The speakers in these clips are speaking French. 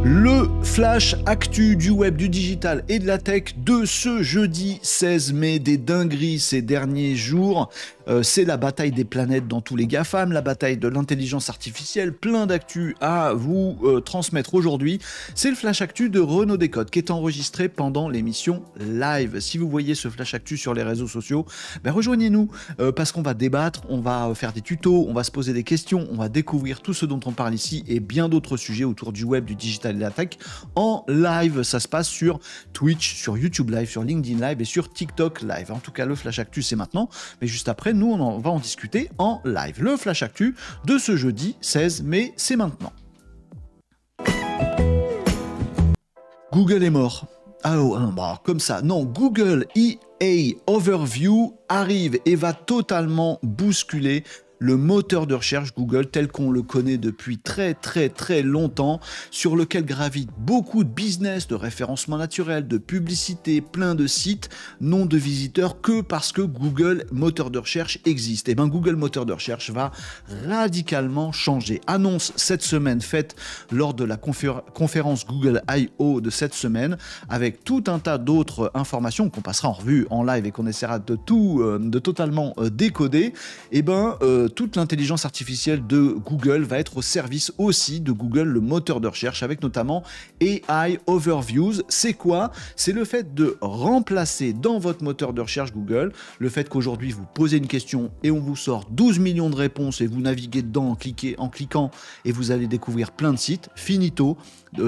Le flash actu du web, du digital et de la tech de ce jeudi 16 mai, des dingueries ces derniers jours. C'est la bataille des planètes dans tous les GAFAM, la bataille de l'intelligence artificielle, plein d'actu à vous transmettre aujourd'hui. C'est le flash actu de Renaud Décote qui est enregistré pendant l'émission live. Si vous voyez ce flash actu sur les réseaux sociaux, rejoignez-nous parce qu'on va débattre, on va faire des tutos, on va se poser des questions, on va découvrir tout ce dont on parle ici et bien d'autres sujets autour du web, du digital et de la tech en live. Ça se passe sur Twitch, sur YouTube Live, sur LinkedIn Live et sur TikTok Live. En tout cas, le flash actu c'est maintenant, mais juste après, nous on va en discuter en live. Le flash actu de ce jeudi 16 mai, c'est maintenant. Google est mort. Comme ça. Non, Google IA Overview arrive et va totalement bousculer le moteur de recherche Google tel qu'on le connaît depuis très longtemps, sur lequel gravitent beaucoup de business, de référencement naturel, de publicité, plein de sites, non de visiteurs, que parce que Google moteur de recherche existe. Et Google moteur de recherche va radicalement changer. Annonce cette semaine faite lors de la conférence Google I.O. de cette semaine, avec tout un tas d'autres informations qu'on passera en revue en live et qu'on essaiera de totalement décoder. Toute l'intelligence artificielle de Google va être au service aussi de Google, le moteur de recherche, avec notamment AI Overviews. C'est quoi? C'est le fait de remplacer dans votre moteur de recherche Google, le fait qu'aujourd'hui vous posez une question et on vous sort 12 millions de réponses et vous naviguez dedans en cliquant et vous allez découvrir plein de sites. Finito.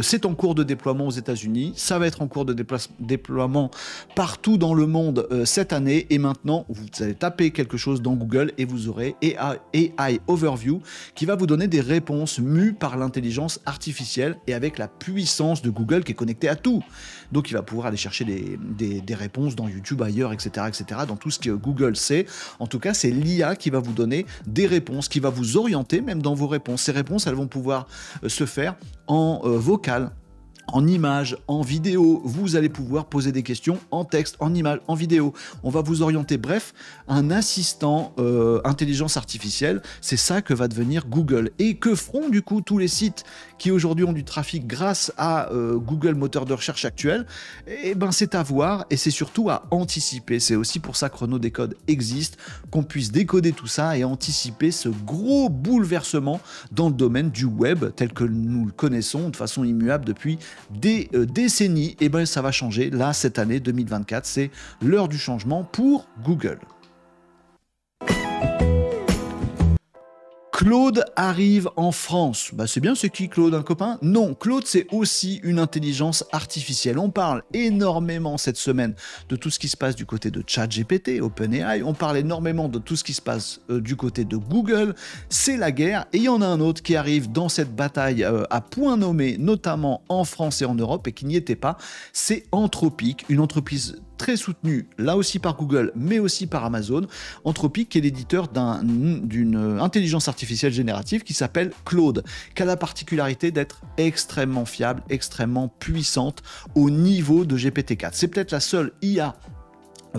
C'est en cours de déploiement aux États-Unis, ça va être en cours de déploiement partout dans le monde cette année, et maintenant vous allez taper quelque chose dans Google et vous aurez AI Overview qui va vous donner des réponses mues par l'intelligence artificielle et avec la puissance de Google qui est connectée à tout. Donc il va pouvoir aller chercher des réponses dans YouTube, ailleurs, etc., dans tout ce que Google sait. En tout cas, c'est l'IA qui va vous donner des réponses, qui va vous orienter même dans vos réponses. Ces réponses, elles vont pouvoir se faire en vocal, en images, en vidéo. Vous allez pouvoir poser des questions en texte, en images, en vidéo. On va vous orienter, bref, un assistant intelligence artificielle. C'est ça que va devenir Google. Et que feront du coup tous les sites qui aujourd'hui ont du trafic grâce à Google moteur de recherche actuel? C'est à voir et c'est surtout à anticiper. C'est aussi pour ça que Renaud Décode existe, qu'on puisse décoder tout ça et anticiper ce gros bouleversement dans le domaine du web tel que nous le connaissons de façon immuable depuis des décennies. Ça va changer là cette année 2024, c'est l'heure du changement pour Google. Claude arrive en France. C'est bien, c'est qui Claude, un copain? Non, Claude c'est aussi une intelligence artificielle. On parle énormément cette semaine de tout ce qui se passe du côté de ChatGPT, OpenAI. On parle énormément de tout ce qui se passe du côté de Google. C'est la guerre et il y en a un autre qui arrive dans cette bataille à point nommé, notamment en France et en Europe et qui n'y était pas. C'est Anthropic, une entreprise très soutenu là aussi par Google mais aussi par Amazon. Anthropic qui est l'éditeur d'une intelligence artificielle générative qui s'appelle Claude, qui a la particularité d'être extrêmement fiable, extrêmement puissante au niveau de GPT-4. C'est peut-être la seule IA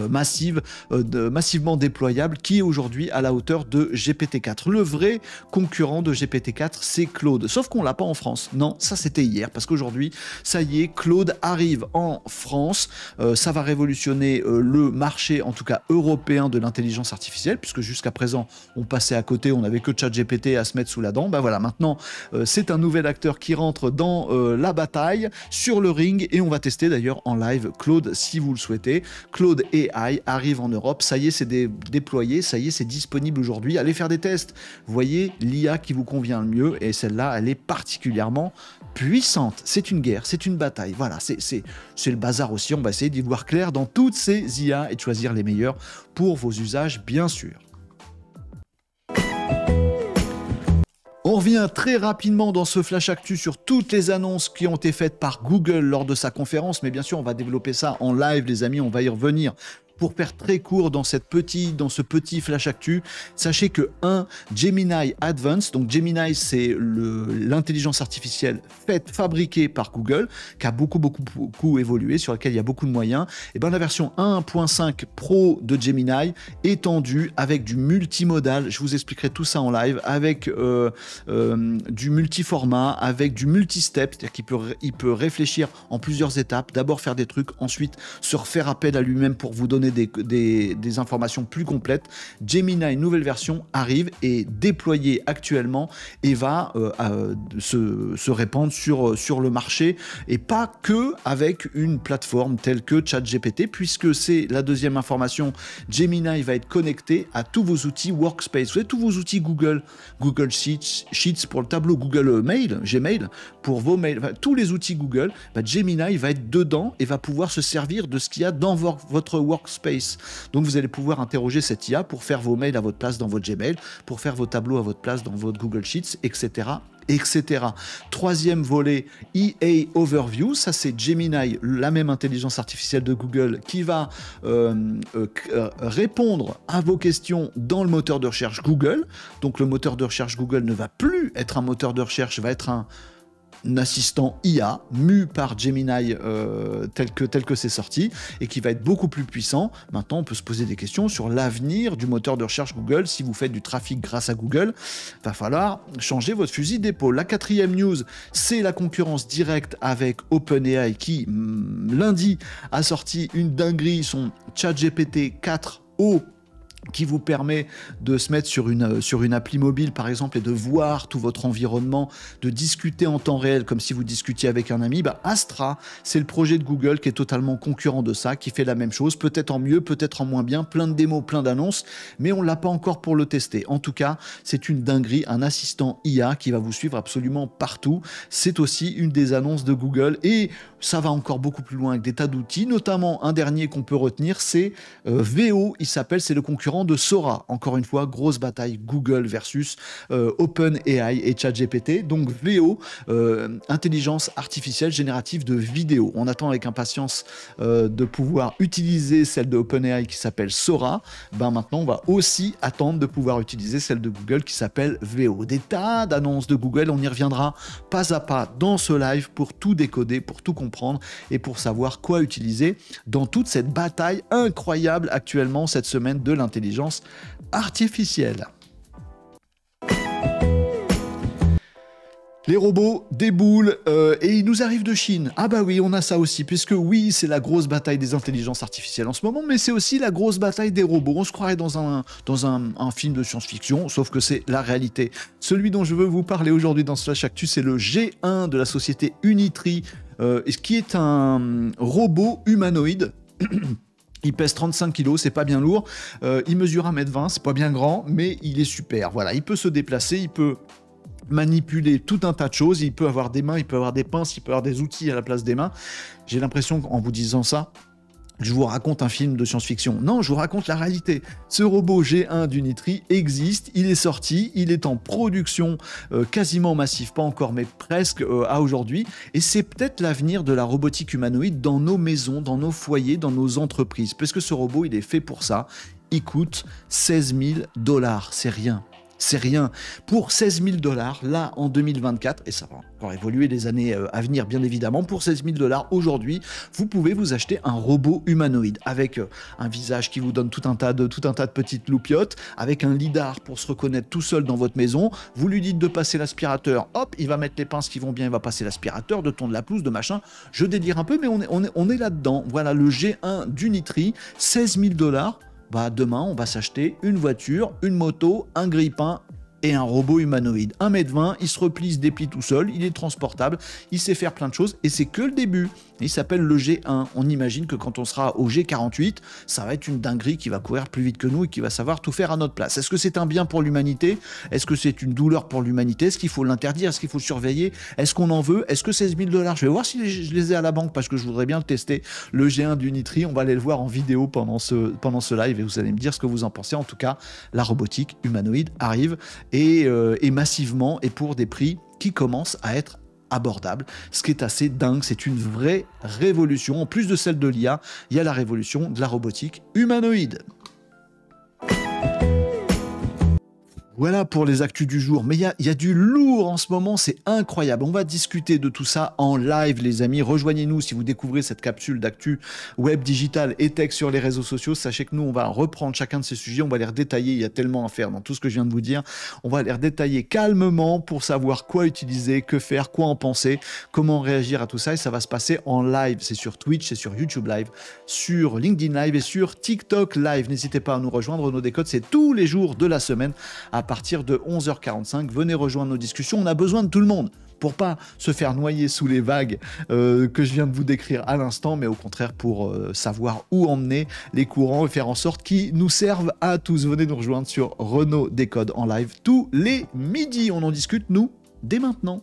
massivement déployable qui est aujourd'hui à la hauteur de GPT-4. Le vrai concurrent de GPT-4, c'est Claude. Sauf qu'on l'a pas en France. Non, ça c'était hier, parce qu'aujourd'hui, ça y est, Claude arrive en France. Ça va révolutionner le marché, en tout cas européen, de l'intelligence artificielle, puisque jusqu'à présent, on passait à côté, on n'avait que ChatGPT à se mettre sous la dent. Maintenant, c'est un nouvel acteur qui rentre dans la bataille, sur le ring, et on va tester d'ailleurs en live Claude, si vous le souhaitez. Claude AI arrive en Europe, ça y est, c'est déployé, ça y est, c'est disponible aujourd'hui. Allez faire des tests. Vous voyez l'IA qui vous convient le mieux, et celle-là, elle est particulièrement puissante. C'est une guerre, c'est une bataille. Voilà, c'est le bazar aussi. On va essayer d'y voir clair dans toutes ces IA et de choisir les meilleurs pour vos usages, bien sûr. On revient très rapidement dans ce Flash Actu sur toutes les annonces qui ont été faites par Google lors de sa conférence, mais bien sûr, on va développer ça en live, les amis, on va y revenir Pour faire très court dans ce petit flash actu, sachez que Gemini Advanced, donc Gemini c'est l'intelligence artificielle fabriquée par Google, qui a beaucoup évolué, sur laquelle il y a beaucoup de moyens, et bien la version 1.5 Pro de Gemini étendue avec du multimodal, je vous expliquerai tout ça en live, avec du multiformat, avec du multistep, c'est-à-dire qu'il peut réfléchir en plusieurs étapes, d'abord faire des trucs, ensuite se refaire appel à lui-même pour vous donner des informations plus complètes. Gemini, nouvelle version, arrive et déployée actuellement et va se répandre sur le marché, et pas que avec une plateforme telle que ChatGPT, puisque c'est la deuxième information. Gemini va être connecté à tous vos outils Workspace. Vous avez tous vos outils Google Sheets pour le tableau, Google Mail, Gmail pour vos mails, enfin, tous les outils Google, Gemini va être dedans et va pouvoir se servir de ce qu'il y a dans votre Workspace. Donc vous allez pouvoir interroger cette IA pour faire vos mails à votre place dans votre Gmail, pour faire vos tableaux à votre place dans votre Google Sheets, etc. etc. Troisième volet, EA Overview, ça c'est Gemini, la même intelligence artificielle de Google, qui va répondre à vos questions dans le moteur de recherche Google. Donc le moteur de recherche Google ne va plus être un moteur de recherche, va être un assistant IA mu par Gemini tel que c'est sorti, et qui va être beaucoup plus puissant. Maintenant on peut se poser des questions sur l'avenir du moteur de recherche Google. Si vous faites du trafic grâce à Google, va falloir changer votre fusil d'épaule. La quatrième news, c'est la concurrence directe avec OpenAI qui lundi a sorti une dinguerie, son ChatGPT 4o, qui vous permet de se mettre sur une appli mobile par exemple et de voir tout votre environnement, de discuter en temps réel comme si vous discutiez avec un ami. Astra, c'est le projet de Google qui est totalement concurrent de ça, qui fait la même chose, peut-être en mieux, peut-être en moins bien, plein de démos, plein d'annonces, mais on l'a pas encore pour le tester. En tout cas, c'est une dinguerie, un assistant IA qui va vous suivre absolument partout. C'est aussi une des annonces de Google, et ça va encore beaucoup plus loin avec des tas d'outils, notamment un dernier qu'on peut retenir, c'est Veo, il s'appelle, c'est le concurrent de Sora. Encore une fois, grosse bataille Google versus OpenAI et ChatGPT. Donc Veo, intelligence artificielle générative de vidéo. On attend avec impatience de pouvoir utiliser celle de OpenAI qui s'appelle Sora. Maintenant, on va aussi attendre de pouvoir utiliser celle de Google qui s'appelle Veo. Des tas d'annonces de Google, on y reviendra pas à pas dans ce live pour tout décoder, pour tout comprendre et pour savoir quoi utiliser dans toute cette bataille incroyable actuellement cette semaine de l'intelligence artificielle. Les robots déboulent et ils nous arrivent de Chine. Ah bah oui, on a ça aussi, puisque oui, c'est la grosse bataille des intelligences artificielles en ce moment, mais c'est aussi la grosse bataille des robots. On se croirait dans un film de science-fiction, sauf que c'est la réalité. Celui dont je veux vous parler aujourd'hui dans ce Flash Actu, c'est le G1 de la société Unitree, qui est un robot humanoïde. Il pèse 35 kg, c'est pas bien lourd. Il mesure 1,20 m, c'est pas bien grand, mais il est super. Voilà, il peut se déplacer, il peut manipuler tout un tas de choses. Il peut avoir des mains, il peut avoir des pinces, il peut avoir des outils à la place des mains. J'ai l'impression qu'en vous disant ça, je vous raconte un film de science-fiction. Non, je vous raconte la réalité. Ce robot G1 d'Unitree existe, il est sorti, il est en production quasiment massive, pas encore, mais presque à aujourd'hui. Et c'est peut-être l'avenir de la robotique humanoïde dans nos maisons, dans nos foyers, dans nos entreprises. Parce que ce robot, il est fait pour ça. Il coûte 16 000 $. C'est rien. C'est rien. Pour 16 000 $, là, en 2024, et ça va encore évoluer les années à venir, bien évidemment, pour 16 000 $, aujourd'hui, vous pouvez vous acheter un robot humanoïde avec un visage qui vous donne tout un tas de petites loupiottes, avec un lidar pour se reconnaître tout seul dans votre maison. Vous lui dites de passer l'aspirateur, hop, il va mettre les pinces qui vont bien, il va passer l'aspirateur, de tondre la pelouse, de machin. Je délire un peu, mais on est là-dedans. Voilà, le G1 d'Unitree, 16 000 $. Demain, on va s'acheter une voiture, une moto, un grille-pain et un robot humanoïde. 1,20 m, il se replie, se déplie tout seul, il est transportable, il sait faire plein de choses, et c'est que le début. Il s'appelle le G1. On imagine que quand on sera au G48, ça va être une dinguerie qui va courir plus vite que nous et qui va savoir tout faire à notre place. Est-ce que c'est un bien pour l'humanité? Est-ce que c'est une douleur pour l'humanité? Est-ce qu'il faut l'interdire? Est-ce qu'il faut le surveiller? Est-ce qu'on en veut? Est-ce que 16 000 $? Je vais voir si je les ai à la banque parce que je voudrais bien le tester. Le G1 d'Unitree, on va aller le voir en vidéo pendant ce live et vous allez me dire ce que vous en pensez. En tout cas, la robotique humanoïde arrive et massivement et pour des prix qui commencent à être abordable, ce qui est assez dingue, c'est une vraie révolution. En plus de celle de l'IA, il y a la révolution de la robotique humanoïde. Voilà pour les actus du jour, mais il y a du lourd en ce moment, c'est incroyable. On va discuter de tout ça en live, les amis. Rejoignez-nous si vous découvrez cette capsule d'actu web, digital et tech sur les réseaux sociaux. Sachez que nous, on va reprendre chacun de ces sujets, on va les redétailler. Il y a tellement à faire dans tout ce que je viens de vous dire. On va les redétailler calmement pour savoir quoi utiliser, que faire, quoi en penser, comment réagir à tout ça. Et ça va se passer en live. C'est sur Twitch, c'est sur YouTube Live, sur LinkedIn Live et sur TikTok Live. N'hésitez pas à nous rejoindre. Nos décodes, c'est tous les jours de la semaine à partir de 11h45. Venez rejoindre nos discussions. On a besoin de tout le monde pour pas se faire noyer sous les vagues que je viens de vous décrire à l'instant, mais au contraire pour savoir où emmener les courants et faire en sorte qu'ils nous servent à tous. Venez nous rejoindre sur Renaud Décode en live tous les midis. On en discute, nous, dès maintenant.